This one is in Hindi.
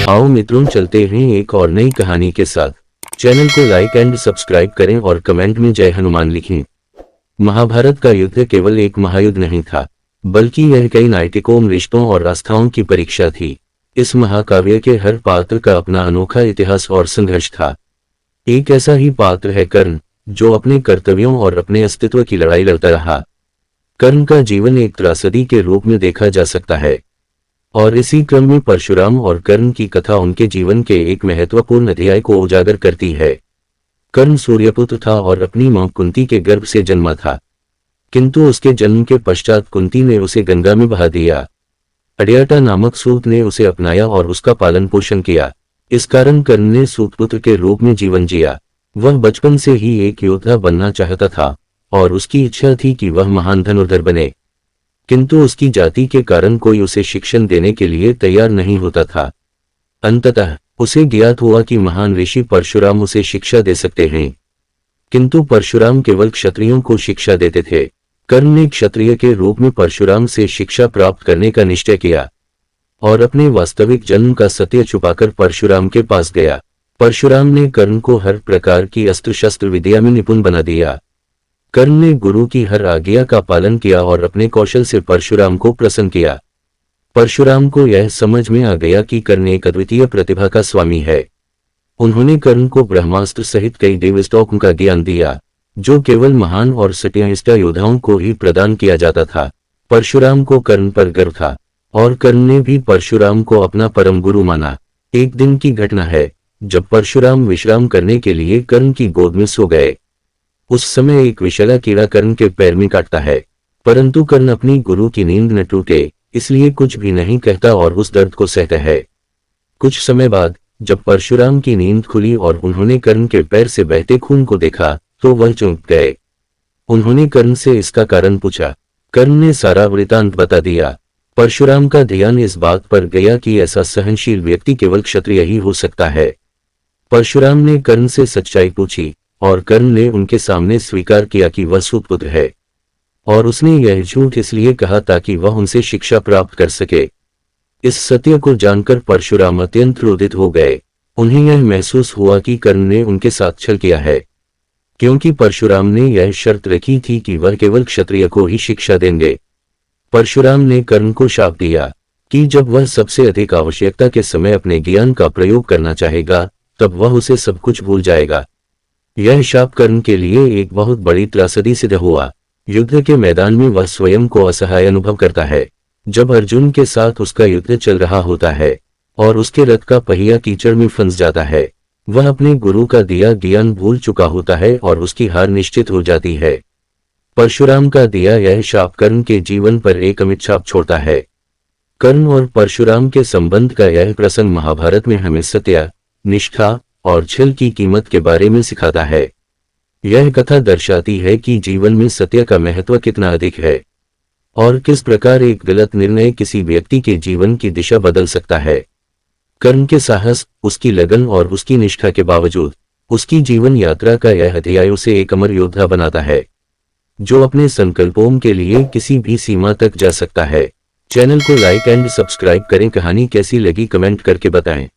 आओ मित्रों, चलते हैं एक और नई कहानी के साथ। चैनल को लाइक एंड सब्सक्राइब करें और कमेंट में जय हनुमान लिखें। महाभारत का युद्ध केवल एक महायुद्ध नहीं था, बल्कि यह कई नैतिकों, रिश्तों और आस्थाओं की परीक्षा थी। इस महाकाव्य के हर पात्र का अपना अनोखा इतिहास और संघर्ष था। एक ऐसा ही पात्र है कर्ण, जो अपने कर्तव्यों और अपने अस्तित्व की लड़ाई लड़ता रहा। कर्ण का जीवन एक त्रासदी के रूप में देखा जा सकता है, और इसी क्रम में परशुराम और कर्ण की कथा उनके जीवन के एक महत्वपूर्ण अध्याय को उजागर करती है। कर्ण सूर्यपुत्र था और अपनी मां कुंती के गर्भ से जन्मा था, किंतु उसके जन्म के पश्चात कुंती ने उसे गंगा में बहा दिया। अड्याटा नामक सूत ने उसे अपनाया और उसका पालन पोषण किया। इस कारण कर्ण ने सूतपुत्र के रूप में जीवन जिया। वह बचपन से ही एक योद्धा बनना चाहता था और उसकी इच्छा थी कि वह महान धनुर्धर बने, किंतु उसकी जाति के कारण कोई उसे शिक्षण देने के लिए तैयार नहीं होता था। अंततः उसे ज्ञात हुआ कि महान ऋषि परशुराम उसे शिक्षा दे सकते हैं, किंतु परशुराम केवल क्षत्रियों को शिक्षा देते थे। कर्ण ने क्षत्रिय के रूप में परशुराम से शिक्षा प्राप्त करने का निश्चय किया और अपने वास्तविक जन्म का सत्य छुपाकर परशुराम के पास गया। परशुराम ने कर्ण को हर प्रकार की अस्त्र शस्त्र विद्या में निपुण बना दिया। कर्ण ने गुरु की हर आज्ञा का पालन किया और अपने कौशल से परशुराम को प्रसन्न किया। परशुराम को यह समझ में आ गया कि कर्ण एक अद्वितीय प्रतिभा का स्वामी है। उन्होंने कर्ण को ब्रह्मास्त्र सहित कई देवस्त्रों का ज्ञान दिया, जो केवल महान और सत्यनिष्ठ योद्धाओं को ही प्रदान किया जाता था। परशुराम को कर्ण पर गर्व था और कर्ण ने भी परशुराम को अपना परम गुरु माना। एक दिन की घटना है, जब परशुराम विश्राम करने के लिए कर्ण की गोद में सो गए। उस समय एक विषैला कीड़ा कर्ण के पैर में काटता है, परंतु कर्ण अपनी गुरु की नींद न टूटे इसलिए कुछ भी नहीं कहता और उस दर्द को सहता है। कुछ समय बाद जब परशुराम की नींद खुली और उन्होंने कर्ण के पैर से बहते खून को देखा तो वह चौंक गए। उन्होंने कर्ण से इसका कारण पूछा। कर्ण ने सारा वृतांत बता दिया। परशुराम का ध्यान इस बात पर गया कि ऐसा सहनशील व्यक्ति केवल क्षत्रिय ही हो सकता है। परशुराम ने कर्ण से सच्चाई पूछी और कर्ण ने उनके सामने स्वीकार किया कि वह सूतपुत्र है, और उसने यह झूठ इसलिए कहा ताकि वह उनसे शिक्षा प्राप्त कर सके। इस सत्य को जानकर परशुराम अत्यंत क्रोधित हो गए। उन्हें यह महसूस हुआ कि कर्ण ने उनके साथ छल किया है, क्योंकि परशुराम ने यह शर्त रखी थी कि वह केवल क्षत्रिय को ही शिक्षा देंगे। परशुराम ने कर्ण को शाप दिया कि जब वह सबसे अधिक आवश्यकता के समय अपने ज्ञान का प्रयोग करना चाहेगा, तब वह उसे सब कुछ भूल जाएगा। यह शाप कर्ण के लिए एक बहुत बड़ी त्रासदी सिद्ध हुआ। युद्ध के मैदान में वह स्वयं को असहाय अनुभव करता है। जब अर्जुन के साथ उसका युद्ध चल रहा होता है और उसके रथ का पहिया कीचड़ में फंस जाता है, वह अपने गुरु का दिया ज्ञान भूल चुका होता है और उसकी हार निश्चित हो जाती है। परशुराम का दिया यह शाप कर्ण के जीवन पर एक अमिट छाप छोड़ता है। कर्ण और परशुराम के संबंध का यह प्रसंग महाभारत में हमें सत्य, निष्ठा और छल की कीमत के बारे में सिखाता है। यह कथा दर्शाती है कि जीवन में सत्य का महत्व कितना अधिक है और किस प्रकार एक गलत निर्णय किसी व्यक्ति के जीवन की दिशा बदल सकता है। कर्ण के साहस, उसकी लगन और उसकी निष्ठा के बावजूद उसकी जीवन यात्रा का यह अध्याय उसे एक अमर योद्धा बनाता है, जो अपने संकल्पों के लिए किसी भी सीमा तक जा सकता है। चैनल को लाइक एंड सब्सक्राइब करें। कहानी कैसी लगी कमेंट करके बताएं।